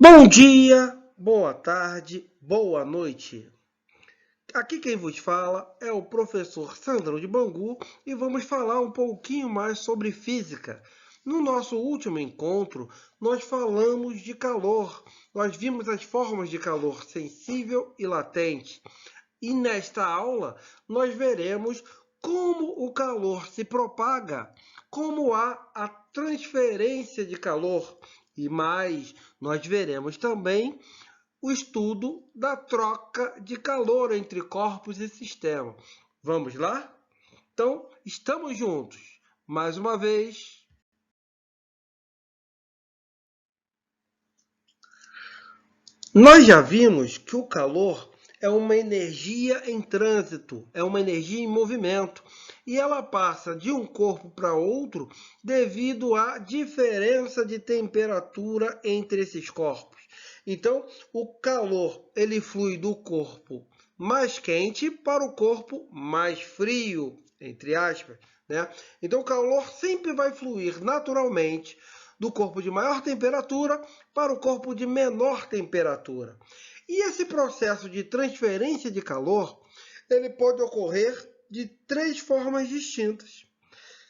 Bom dia, boa tarde, boa noite. Aqui quem vos fala é o professor Sandrão de Bangu e vamos falar um pouquinho mais sobre física. No nosso último encontro, nós falamos de calor. Nós vimos as formas de calor sensível e latente. E nesta aula, nós veremos como o calor se propaga, como há a transferência de calor. E mais, nós veremos também o estudo da troca de calor entre corpos e sistema. Vamos lá? Então, estamos juntos. Mais uma vez. Nós já vimos que o calor é uma energia em trânsito, é uma energia em movimento. E ela passa de um corpo para outro devido à diferença de temperatura entre esses corpos. Então, o calor ele flui do corpo mais quente para o corpo mais frio, entre aspas, né? Então, o calor sempre vai fluir naturalmente do corpo de maior temperatura para o corpo de menor temperatura. E esse processo de transferência de calor, ele pode ocorrer de três formas distintas,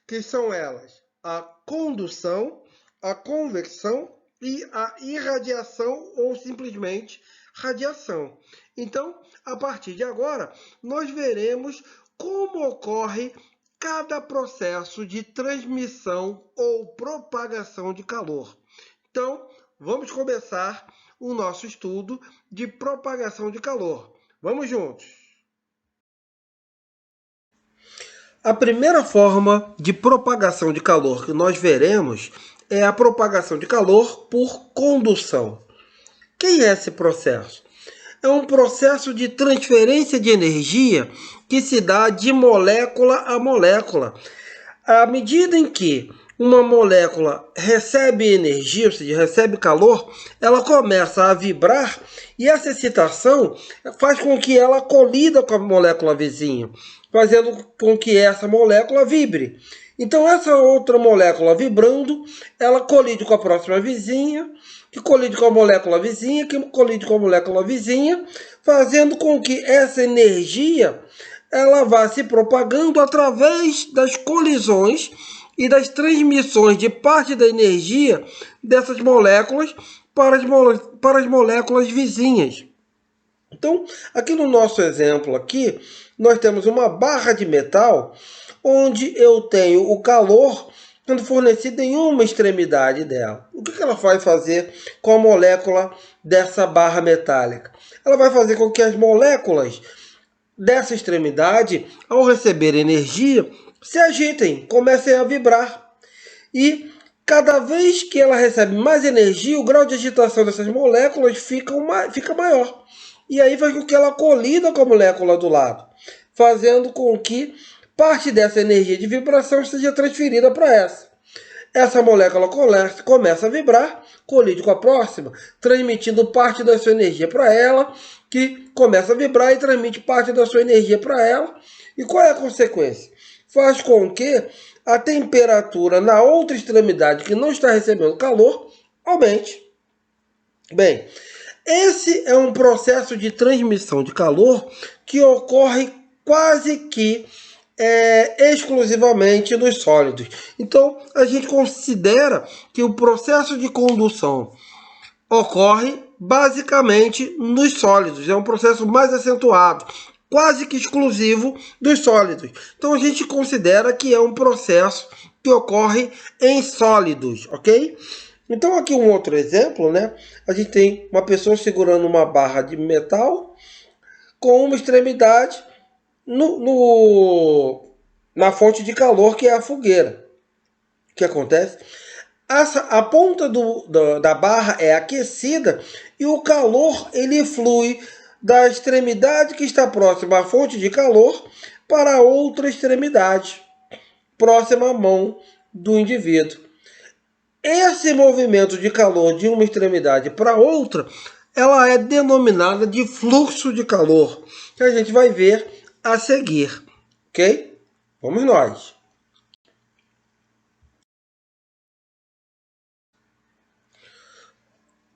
que são elas: a condução, a convecção e a irradiação ou simplesmente radiação. Então, a partir de agora, nós veremos como ocorre cada processo de transmissão ou propagação de calor. Então, vamos começar o nosso estudo de propagação de calor. Vamos juntos! A primeira forma de propagação de calor que nós veremos é a propagação de calor por condução. O que é esse processo? É um processo de transferência de energia que se dá de molécula a molécula. À medida em que uma molécula recebe energia, ou seja, recebe calor, ela começa a vibrar e essa excitação faz com que ela colida com a molécula vizinha, fazendo com que essa molécula vibre. Então essa outra molécula vibrando, ela colide com a próxima vizinha, que colide com a molécula vizinha, que colide com a molécula vizinha, fazendo com que essa energia ela vá se propagando através das colisões e das transmissões de parte da energia dessas moléculas para as moléculas vizinhas. Então, aqui no nosso exemplo aqui, nós temos uma barra de metal onde eu tenho o calor sendo fornecido em uma extremidade dela. O que ela vai fazer com a molécula dessa barra metálica? Ela vai fazer com que as moléculas dessa extremidade, ao receber energia, se agitem, comecem a vibrar. E cada vez que ela recebe mais energia, o grau de agitação dessas moléculas fica maior. E aí faz com que ela colida com a molécula do lado, fazendo com que parte dessa energia de vibração seja transferida para essa. Essa molécula começa a vibrar, colide com a próxima, transmitindo parte da sua energia para ela, que começa a vibrar e transmite parte da sua energia para ela. E qual é a consequência? Faz com que a temperatura na outra extremidade, que não está recebendo calor, aumente. Bem, esse é um processo de transmissão de calor que ocorre quase que exclusivamente nos sólidos. Então, a gente considera que o processo de condução ocorre basicamente nos sólidos. É um processo mais acentuado, quase que exclusivo dos sólidos. Então, a gente considera que é um processo que ocorre em sólidos, ok? Então, aqui um outro exemplo, né? A gente tem uma pessoa segurando uma barra de metal com uma extremidade na fonte de calor, que é a fogueira. O que acontece? A ponta da barra é aquecida e o calor ele flui da extremidade que está próxima à fonte de calor para outra extremidade, próxima à mão do indivíduo. Esse movimento de calor de uma extremidade para outra, ela é denominada de fluxo de calor, que a gente vai ver a seguir, ok? Vamos nós.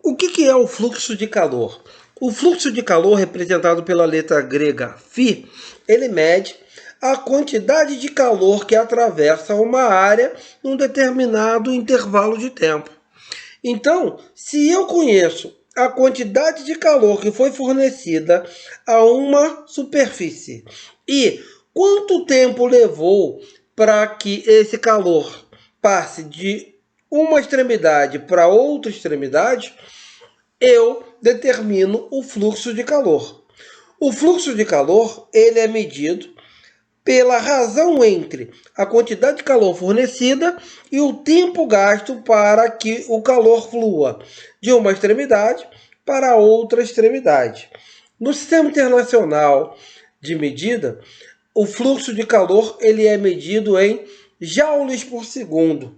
O que é o fluxo de calor? O fluxo de calor, representado pela letra grega φ, ele mede a quantidade de calor que atravessa uma área num determinado intervalo de tempo. Então, se eu conheço a quantidade de calor que foi fornecida a uma superfície e quanto tempo levou para que esse calor passe de uma extremidade para outra extremidade, eu determino o fluxo de calor. O fluxo de calor, ele é medido pela razão entre a quantidade de calor fornecida e o tempo gasto para que o calor flua de uma extremidade para outra extremidade. No Sistema Internacional de Medida, o fluxo de calor ele é medido em joules por segundo,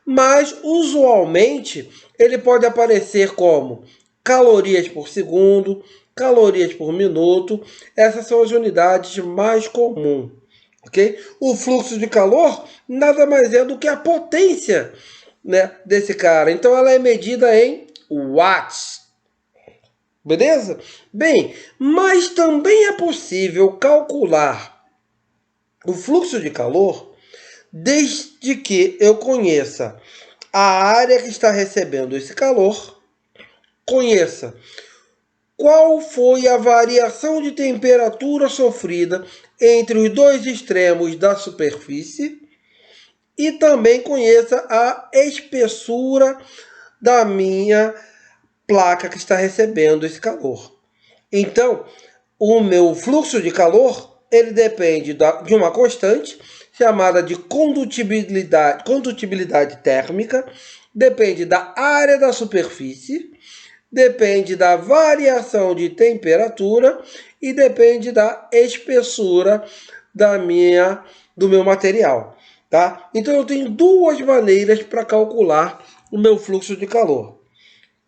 mas usualmente ele pode aparecer como calorias por segundo, calorias por minuto. Essas são as unidades mais comuns. Okay? O fluxo de calor nada mais é do que a potência, né, desse cara. Então ela é medida em watts. Beleza? Bem, mas também é possível calcular o fluxo de calor desde que eu conheça a área que está recebendo esse calor, conheça qual foi a variação de temperatura sofrida entre os dois extremos da superfície e também conheça a espessura da minha placa que está recebendo esse calor. Então, o meu fluxo de calor, ele depende de uma constante chamada de condutibilidade térmica, depende da área da superfície, depende da variação de temperatura e depende da espessura do meu material, tá? Então eu tenho duas maneiras para calcular o meu fluxo de calor,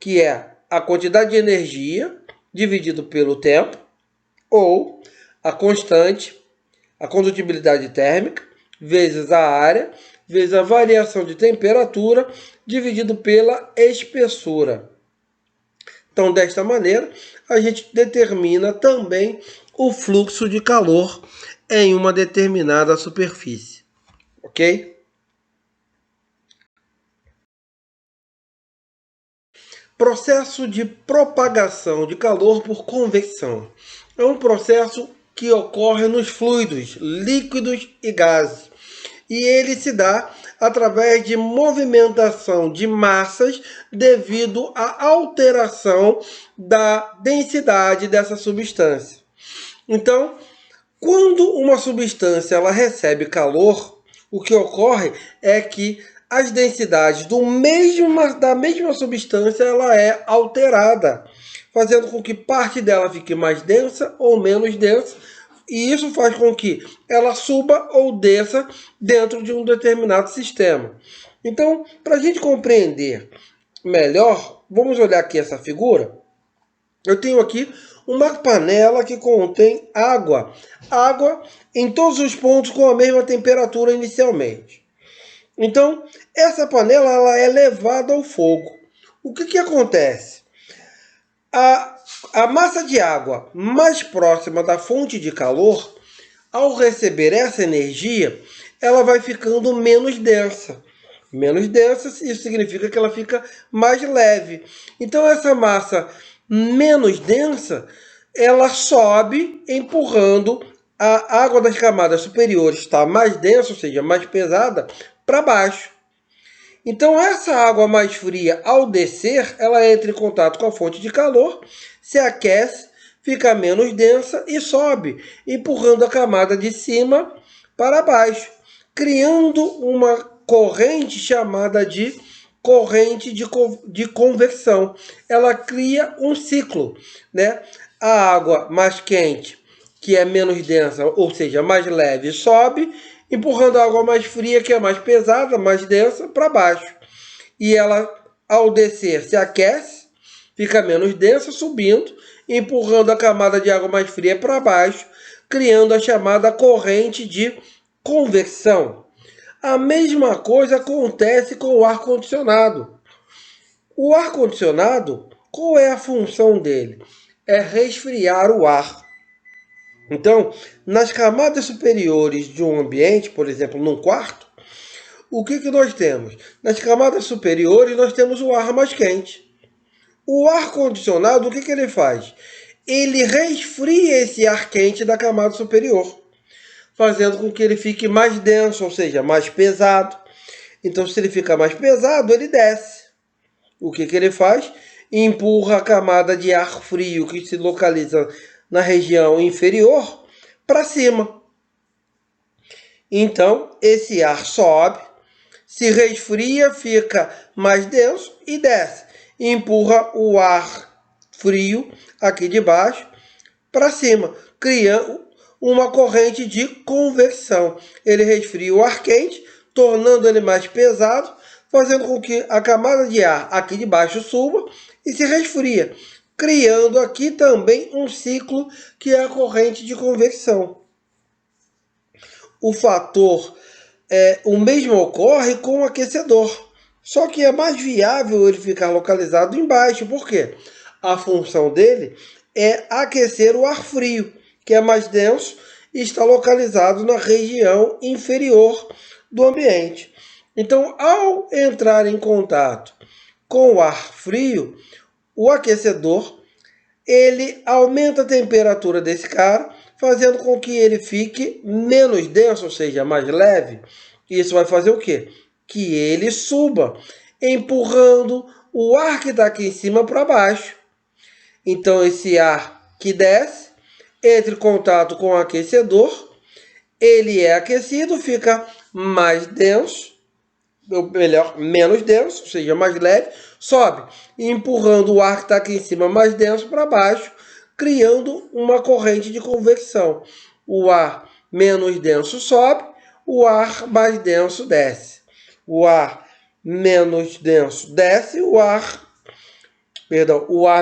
que é a quantidade de energia dividido pelo tempo, ou a constante, a condutibilidade térmica, vezes a área, vezes a variação de temperatura, dividido pela espessura. Então, desta maneira, a gente determina também o fluxo de calor em uma determinada superfície. Ok? Processo de propagação de calor por convecção. É um processo que ocorre nos fluidos, líquidos e gases. E ele se dá através de movimentação de massas devido à alteração da densidade dessa substância. Então, quando uma substância ela recebe calor, o que ocorre é que as densidades da mesma substância ela é alterada, fazendo com que parte dela fique mais densa ou menos densa, e isso faz com que ela suba ou desça dentro de um determinado sistema. Então, para a gente compreender melhor, vamos olhar aqui essa figura. Eu tenho aqui uma panela que contém água. Água em todos os pontos com a mesma temperatura inicialmente. Então, essa panela ela é levada ao fogo. O que acontece? A massa de água mais próxima da fonte de calor, ao receber essa energia, ela vai ficando menos densa. Menos densa, isso significa que ela fica mais leve. Então, essa massa menos densa, ela sobe empurrando a água das camadas superiores, está mais densa, ou seja, mais pesada, para baixo. Então, essa água mais fria, ao descer, ela entra em contato com a fonte de calor, se aquece, fica menos densa e sobe, empurrando a camada de cima para baixo, criando uma corrente chamada de corrente de convecção. Ela cria um ciclo, né? A água mais quente, que é menos densa, ou seja, mais leve, sobe, empurrando a água mais fria, que é mais pesada, mais densa, para baixo. E ela, ao descer, se aquece, fica menos densa, subindo, empurrando a camada de água mais fria para baixo, criando a chamada corrente de convecção. A mesma coisa acontece com o ar-condicionado. O ar-condicionado, Qual é a função dele? É resfriar o ar. Então, nas camadas superiores de um ambiente, por exemplo, num quarto, o que nós temos? Nas camadas superiores, nós temos o ar mais quente. O ar-condicionado, o que ele faz? Ele resfria esse ar quente da camada superior, fazendo com que ele fique mais denso, ou seja, mais pesado. Então, se ele fica mais pesado, ele desce. O que ele faz? Empurra a camada de ar frio que se localiza na região inferior para cima. Então, esse ar sobe, se resfria, fica mais denso e desce. Empurra o ar frio aqui de baixo para cima, criando uma corrente de convecção. Ele resfria o ar quente, tornando ele mais pesado, fazendo com que a camada de ar aqui de baixo suba e se resfria, criando aqui também um ciclo que é a corrente de convecção. O fator o mesmo ocorre com o aquecedor, só que é mais viável ele ficar localizado embaixo. Por quê? A função dele é aquecer o ar frio, que é mais denso e está localizado na região inferior do ambiente. Então, ao entrar em contato com o ar frio, o aquecedor ele aumenta a temperatura desse cara, fazendo com que ele fique menos denso, ou seja, mais leve. Isso vai fazer o quê? Que ele suba, empurrando o ar que está aqui em cima para baixo. Então, esse ar que desce, entra em contato com o aquecedor, ele é aquecido, fica mais denso, ou melhor, menos denso, ou seja, mais leve, sobe, empurrando o ar que está aqui em cima mais denso para baixo, criando uma corrente de convecção. O ar menos denso sobe, o ar mais denso desce. O ar menos denso desce, o ar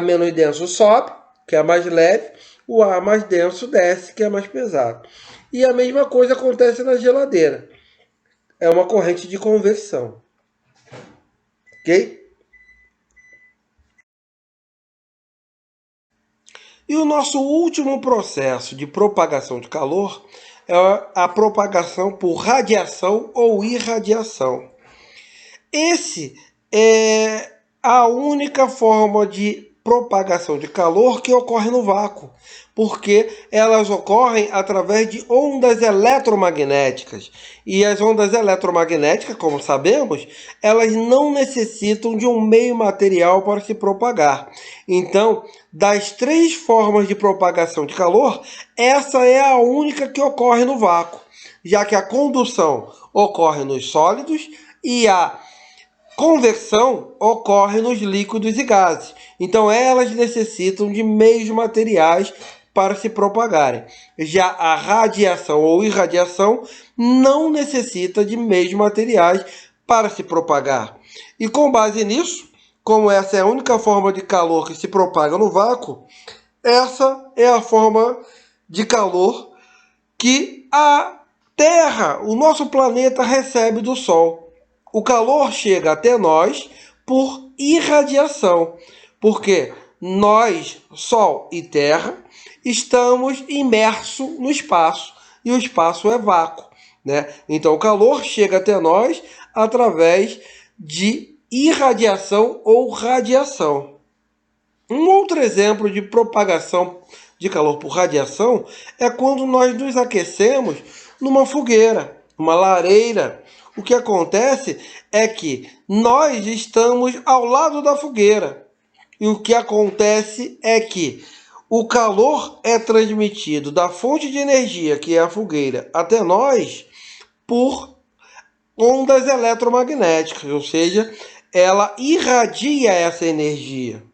menos denso sobe, que é mais leve, o ar mais denso desce, que é mais pesado. E a mesma coisa acontece na geladeira. É uma corrente de conversão. Ok? E o nosso último processo de propagação de calor é a propagação por radiação ou irradiação. Esse é a única forma de propagação de calor que ocorre no vácuo, porque elas ocorrem através de ondas eletromagnéticas. E as ondas eletromagnéticas, como sabemos, elas não necessitam de um meio material para se propagar. Então, das 3 formas de propagação de calor, essa é a única que ocorre no vácuo, já que a condução ocorre nos sólidos e a conversão ocorre nos líquidos e gases. Então, elas necessitam de meios materiais para se propagarem. Já a radiação ou irradiação não necessita de meios materiais para se propagar. E com base nisso, como essa é a única forma de calor que se propaga no vácuo, essa é a forma de calor que a Terra, o nosso planeta, recebe do Sol. O calor chega até nós por irradiação, porque nós, Sol e Terra, estamos imersos no espaço, e o espaço é vácuo, né? Então o calor chega até nós através de irradiação ou radiação. Um outro exemplo de propagação de calor por radiação é quando nós nos aquecemos numa fogueira, uma lareira. O que acontece é que nós estamos ao lado da fogueira. E o que acontece é que o calor é transmitido da fonte de energia, que é a fogueira, até nós por ondas eletromagnéticas, ou seja, ela irradia essa energia.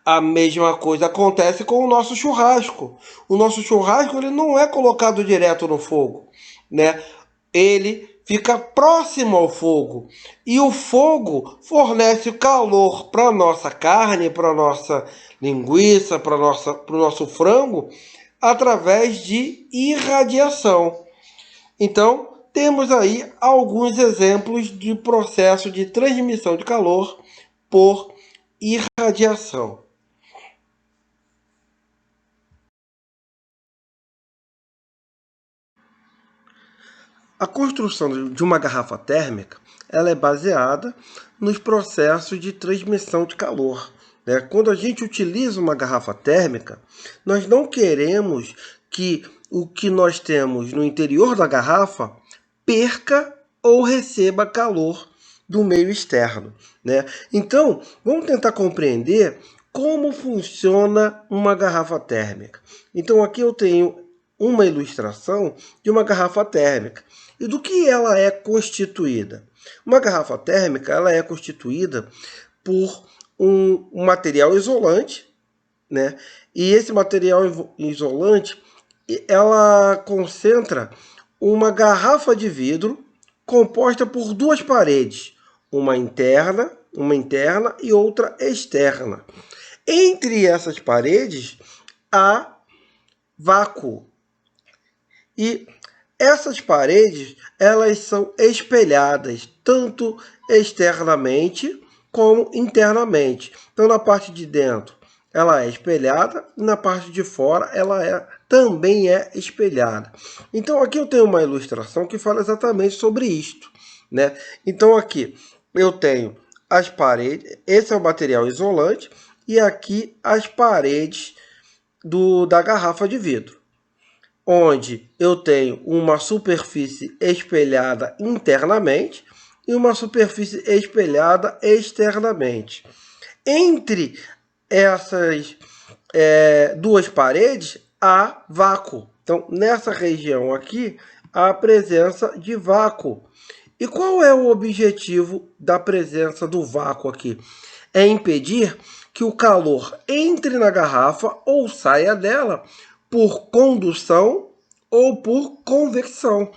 A mesma coisa acontece com o nosso churrasco. O nosso churrasco ele não é colocado direto no fogo, né? Ele fica próximo ao fogo. E o fogo fornece calor para a nossa carne, para a nossa linguiça, para o nosso frango, através de irradiação. Então, temos aí alguns exemplos de processo de transmissão de calor por irradiação. A construção de uma garrafa térmica ela é baseada nos processos de transmissão de calor. Né? Quando a gente utiliza uma garrafa térmica, nós não queremos que o que nós temos no interior da garrafa perca ou receba calor do meio externo. Né? Então, vamos tentar compreender como funciona uma garrafa térmica. Então, aqui eu tenho uma ilustração de uma garrafa térmica. E do que ela é constituída? Uma garrafa térmica ela é constituída por um material isolante, né? E esse material isolante ela concentra uma garrafa de vidro composta por duas paredes, uma interna e outra externa. Entre essas paredes há vácuo. E essas paredes, elas são espelhadas tanto externamente como internamente. Então, na parte de dentro, ela é espelhada, e na parte de fora, ela também é espelhada. Então, aqui eu tenho uma ilustração que fala exatamente sobre isto, né? Então, aqui eu tenho as paredes, esse é o material isolante, e aqui as paredes da garrafa de vidro, onde eu tenho uma superfície espelhada internamente e uma superfície espelhada externamente. Entre essas duas paredes há vácuo. Então, nessa região aqui, há a presença de vácuo. E qual é o objetivo da presença do vácuo aqui? É impedir que o calor entre na garrafa ou saia dela por condução ou por convecção.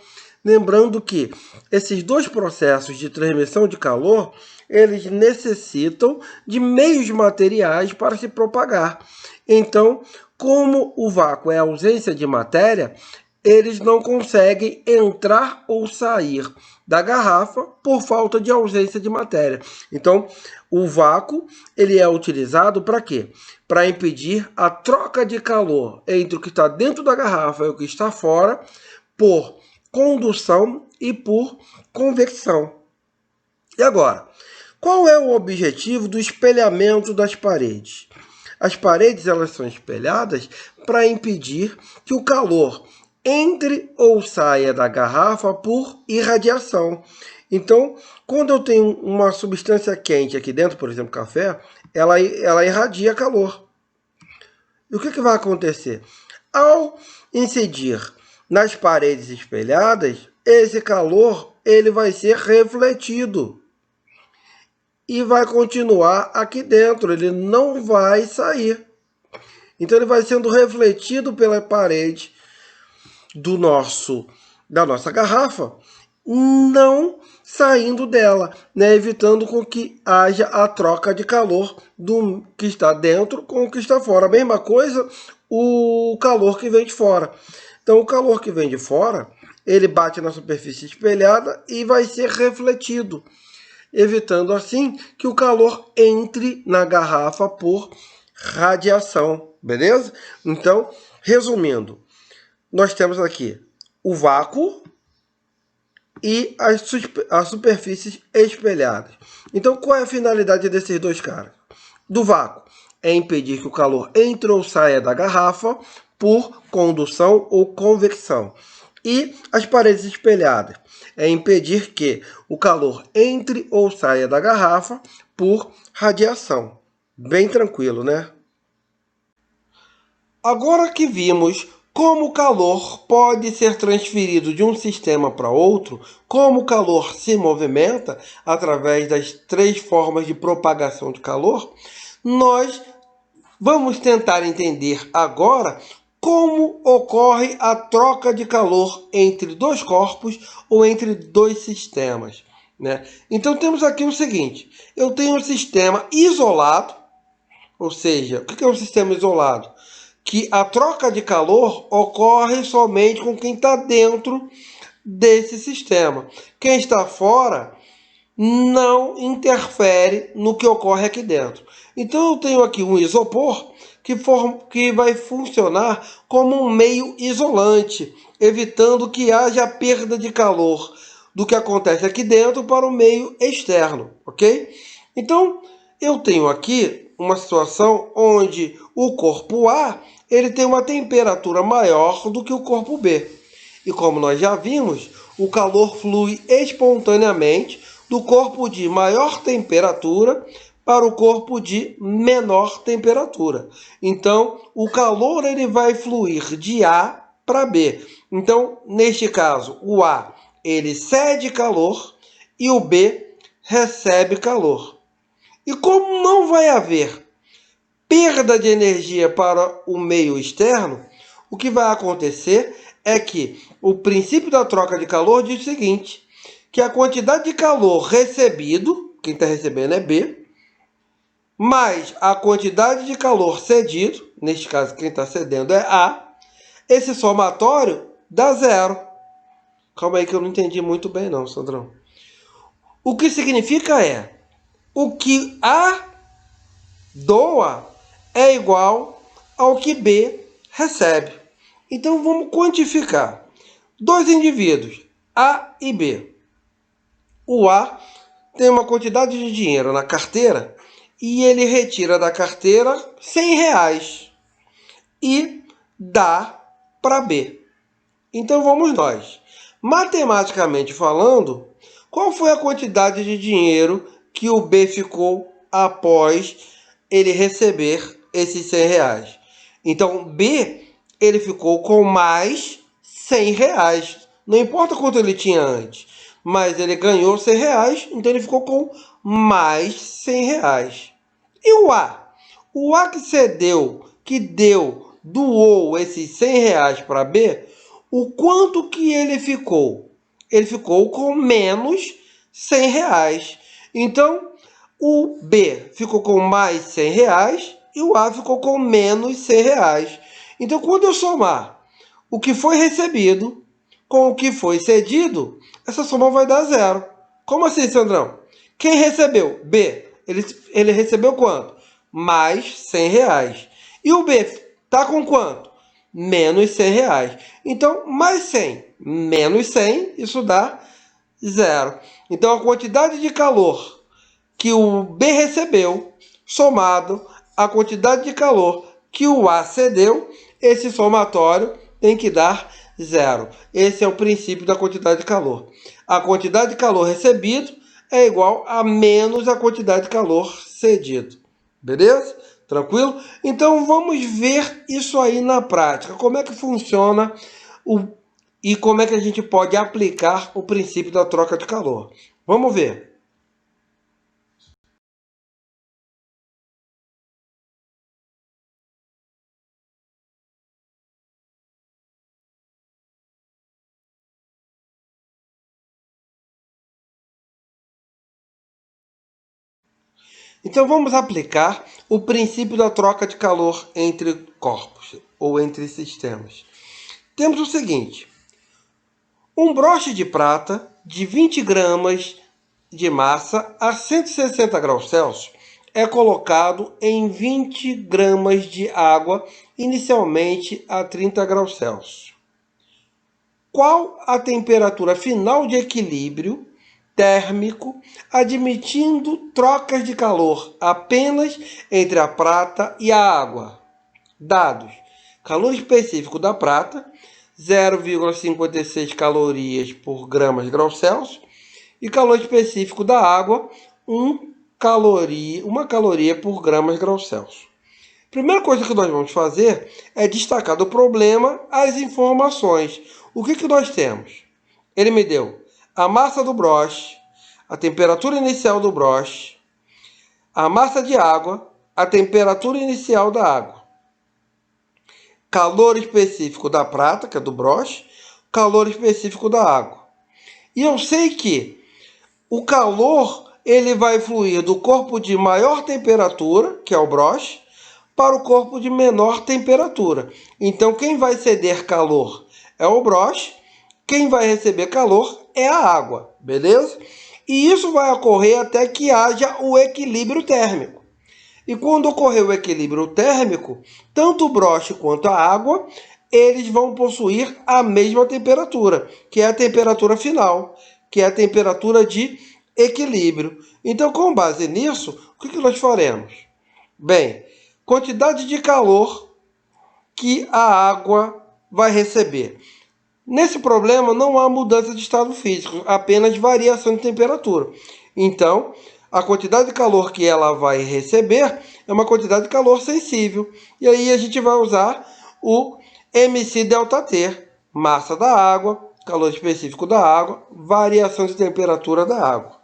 Lembrando que esses dois processos de transmissão de calor, eles necessitam de meios materiais para se propagar. Então, como o vácuo é a ausência de matéria, eles não conseguem entrar ou sair da garrafa por falta de ausência de matéria. Então, o vácuo ele é utilizado para quê? Para impedir a troca de calor entre o que está dentro da garrafa e o que está fora por condução e por convecção. E agora, qual é o objetivo do espelhamento das paredes? As paredes elas são espelhadas para impedir que o calor entre ou saia da garrafa por irradiação. Então, quando eu tenho uma substância quente aqui dentro, por exemplo, café, ela irradia calor. E o que vai acontecer? Ao incidir nas paredes espelhadas, esse calor ele vai ser refletido e vai continuar aqui dentro, ele não vai sair. Então ele vai sendo refletido pela parede da nossa garrafa, não saindo dela, né? Evitando com que haja a troca de calor do que está dentro com o que está fora. A mesma coisa o calor que vem de fora. Então o calor que vem de fora, ele bate na superfície espelhada e vai ser refletido, evitando assim que o calor entre na garrafa por radiação, beleza? Então, resumindo, nós temos aqui o vácuo e as superfícies espelhadas. Então, qual é a finalidade desses dois caras? Do vácuo é impedir que o calor entre ou saia da garrafa por condução ou convecção. E as paredes espelhadas é impedir que o calor entre ou saia da garrafa por radiação. Bem tranquilo, né? Agora que vimos como o calor pode ser transferido de um sistema para outro, como o calor se movimenta através das três formas de propagação de calor, nós vamos tentar entender agora como ocorre a troca de calor entre dois corpos ou entre dois sistemas, né? Então temos aqui o seguinte, eu tenho um sistema isolado, ou seja, o que é um sistema isolado? Que a troca de calor ocorre somente com quem está dentro desse sistema. Quem está fora não interfere no que ocorre aqui dentro. Então eu tenho aqui um isopor que vai funcionar como um meio isolante, evitando que haja perda de calor do que acontece aqui dentro para o meio externo, ok? Então eu tenho aqui uma situação onde o corpo A ele tem uma temperatura maior do que o corpo B. E como nós já vimos, o calor flui espontaneamente do corpo de maior temperatura para o corpo de menor temperatura. Então, o calor ele vai fluir de A para B. Então, neste caso, o A ele cede calor e o B recebe calor. E como não vai haver perda de energia para o meio externo, o que vai acontecer é que o princípio da troca de calor diz o seguinte, que a quantidade de calor recebido, quem está recebendo é B, mais a quantidade de calor cedido, neste caso quem está cedendo é A, esse somatório dá zero. Calma aí que eu não entendi muito bem não, Sandrão. O que significa é, o que A doa é igual ao que B recebe. Então vamos quantificar. Dois indivíduos, A e B. O A tem uma quantidade de dinheiro na carteira e ele retira da carteira R$ 100 e dá para B. Então vamos nós. Matematicamente falando, qual foi a quantidade de dinheiro que o B ficou após ele receber esses R$ 100? Então B ele ficou com mais R$ 100. Não importa quanto ele tinha antes, mas ele ganhou R$ 100, então ele ficou com mais R$ 100. E o A? O A que cedeu, que doou esses R$ 100 para B, o quanto que ele ficou? Ele ficou com menos R$ 100. Então, o B ficou com mais R$ 100 e o A ficou com menos R$ 100. Então, quando eu somar o que foi recebido com o que foi cedido, essa soma vai dar zero. Como assim, Sandrão? Quem recebeu? B. Ele recebeu quanto? Mais R$ 100. E o B está com quanto? Menos R$ 100. Então, mais 100 menos 100, isso dá zero. Então, a quantidade de calor que o B recebeu, somado à quantidade de calor que o A cedeu, esse somatório tem que dar zero. Esse é o princípio da quantidade de calor. A quantidade de calor recebido é igual a menos a quantidade de calor cedido. Beleza? Tranquilo? Então vamos ver isso aí na prática. Como é que funciona e como é que a gente pode aplicar o princípio da troca de calor. Vamos ver. Então vamos aplicar o princípio da troca de calor entre corpos ou entre sistemas. Temos o seguinte: um broche de prata de 20 gramas de massa a 160 graus Celsius é colocado em 20 gramas de água, inicialmente a 30 graus Celsius. Qual a temperatura final de equilíbrio térmico, admitindo trocas de calor apenas entre a prata e a água? Dados: calor específico da prata, 0,56 calorias por gramas de graus Celsius, e calor específico da água, 1 caloria por gramas de graus Celsius. Primeira coisa que nós vamos fazer é destacar do problema as informações. O que nós temos? Ele me deu a massa do broche, a temperatura inicial do broche, a massa de água, a temperatura inicial da água, calor específico da prata, que é do broche, calor específico da água. E eu sei que o calor ele vai fluir do corpo de maior temperatura, que é o broche, para o corpo de menor temperatura. Então, quem vai ceder calor é o broche, quem vai receber calor é a água, beleza? E isso vai ocorrer até que haja o equilíbrio térmico. E quando ocorrer o equilíbrio térmico, tanto o broche quanto a água, eles vão possuir a mesma temperatura, que é a temperatura final, que é a temperatura de equilíbrio. Então, com base nisso, o que nós faremos? Bem, quantidade de calor que a água vai receber. Nesse problema não há mudança de estado físico, apenas variação de temperatura. Então, a quantidade de calor que ela vai receber é uma quantidade de calor sensível. E aí a gente vai usar o mc ΔT, massa da água, calor específico da água, variação de temperatura da água.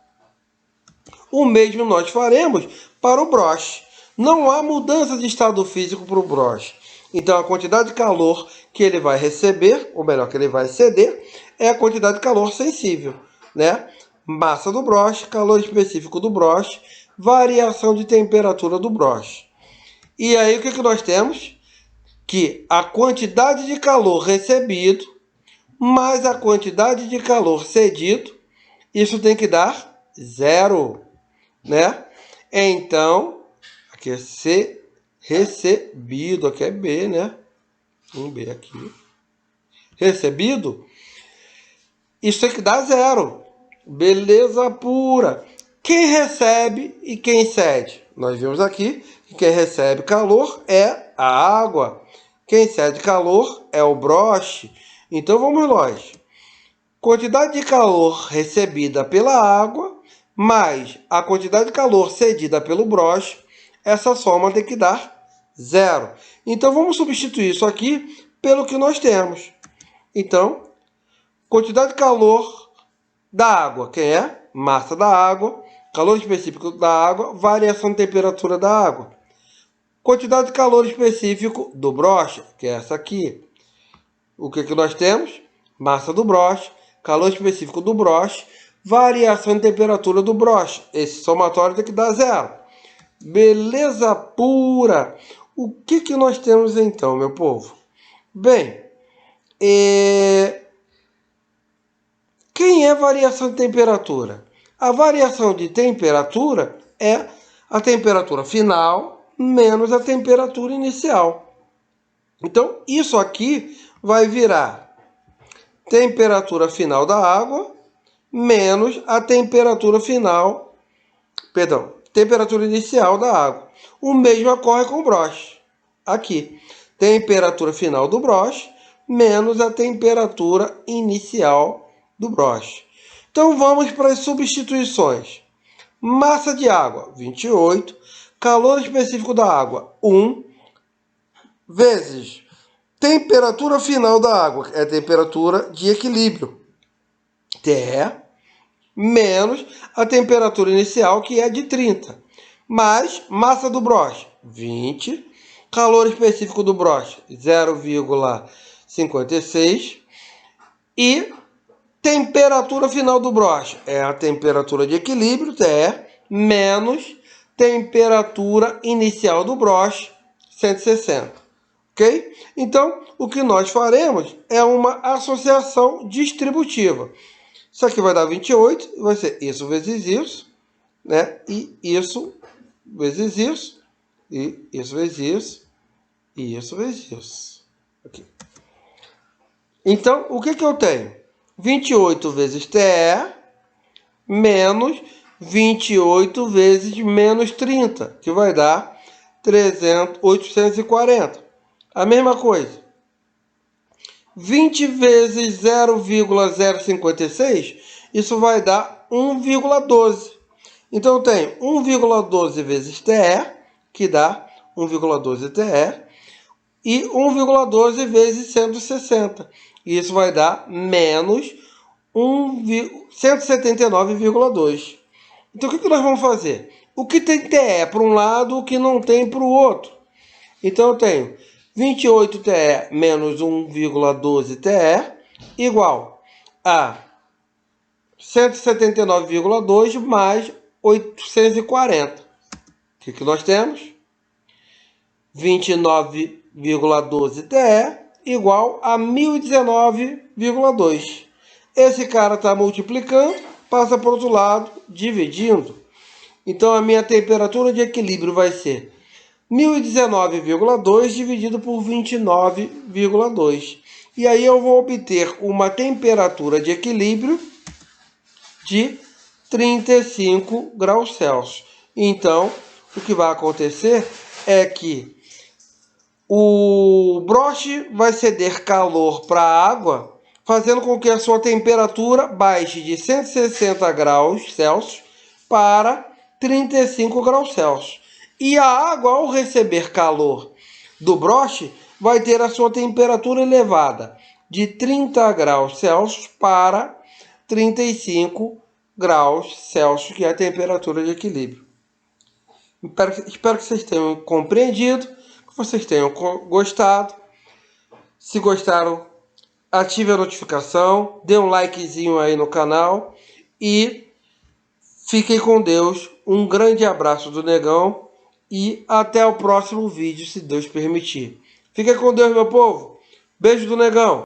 O mesmo nós faremos para o broche. Não há mudança de estado físico para o broche. Então, a quantidade de calor que ele vai receber, ou melhor, que ele vai ceder, é a quantidade de calor sensível, né? Massa do broche, calor específico do broche, variação de temperatura do broche. E aí, o que nós temos? Que a quantidade de calor recebido mais a quantidade de calor cedido, isso tem que dar 0, né? Então, aqui é C recebido, aqui é B, né? Um B aqui. Recebido, isso tem que dar 0. Beleza pura. Quem recebe e quem cede? Nós vimos aqui que quem recebe calor é a água. Quem cede calor é o broche. Então vamos nós. Quantidade de calor recebida pela água mais a quantidade de calor cedida pelo broche, essa soma tem que dar 0. Então, vamos substituir isso aqui pelo que nós temos. Então, quantidade de calor da água, quem é? Massa da água, calor específico da água, variação de temperatura da água. Quantidade de calor específico do broche, que é essa aqui. O que nós temos? Massa do broche, calor específico do broche, variação de temperatura do broche. Esse somatório tem que dar 0. Beleza pura! O que nós temos então, meu povo? Bem, quem é variação de temperatura? A variação de temperatura é a temperatura final menos a temperatura inicial. Então, isso aqui vai virar temperatura final da água menos a temperatura final, perdão, temperatura inicial da água. O mesmo ocorre com o broche. Aqui, temperatura final do broche menos a temperatura inicial do broche. Então vamos para as substituições. Massa de água, 28. Calor específico da água, 1. Vezes temperatura final da água, é a temperatura de equilíbrio, TE, menos a temperatura inicial, que é de 30. Mais massa do broche, 20. Calor específico do broche, 0,56. E temperatura final do broche é a temperatura de equilíbrio, TE, menos temperatura inicial do broche, 160. Ok? Então, o que nós faremos é uma associação distributiva. Isso aqui vai dar 28, vai ser isso vezes isso, né? E isso vezes isso, e isso vezes isso, e isso vezes isso. Aqui. Então, o que eu tenho? 28 vezes TE menos 28 vezes menos 30, que vai dar 840. A mesma coisa. 20 vezes 0,056, isso vai dar 1,12. Então, eu tenho 1,12 vezes TE, que dá 1,12 TE, e 1,12 vezes 160. Isso vai dar menos 179,2. Então, o que nós vamos fazer? O que tem TE para um lado, o que não tem para o outro. Então, eu tenho 28 TE menos 1,12 TE igual a 179,2 mais 840. O que nós temos? 29,12 TE igual a 1019,2. Esse cara está multiplicando, passa para o outro lado, dividindo. Então a minha temperatura de equilíbrio vai ser 1019,2 dividido por 29,2. E aí eu vou obter uma temperatura de equilíbrio de 35 graus Celsius. Então, o que vai acontecer é que o broche vai ceder calor para a água, fazendo com que a sua temperatura baixe de 160 graus Celsius para 35 graus Celsius. E a água, ao receber calor do broche, vai ter a sua temperatura elevada de 30 graus Celsius para 35 graus Celsius, que é a temperatura de equilíbrio. Espero que vocês tenham compreendido, que vocês tenham gostado. Se gostaram, ative a notificação, dê um likezinho aí no canal e fiquem com Deus. Um grande abraço do Negão e até o próximo vídeo, se Deus permitir. Fiquem com Deus, meu povo. Beijo do Negão.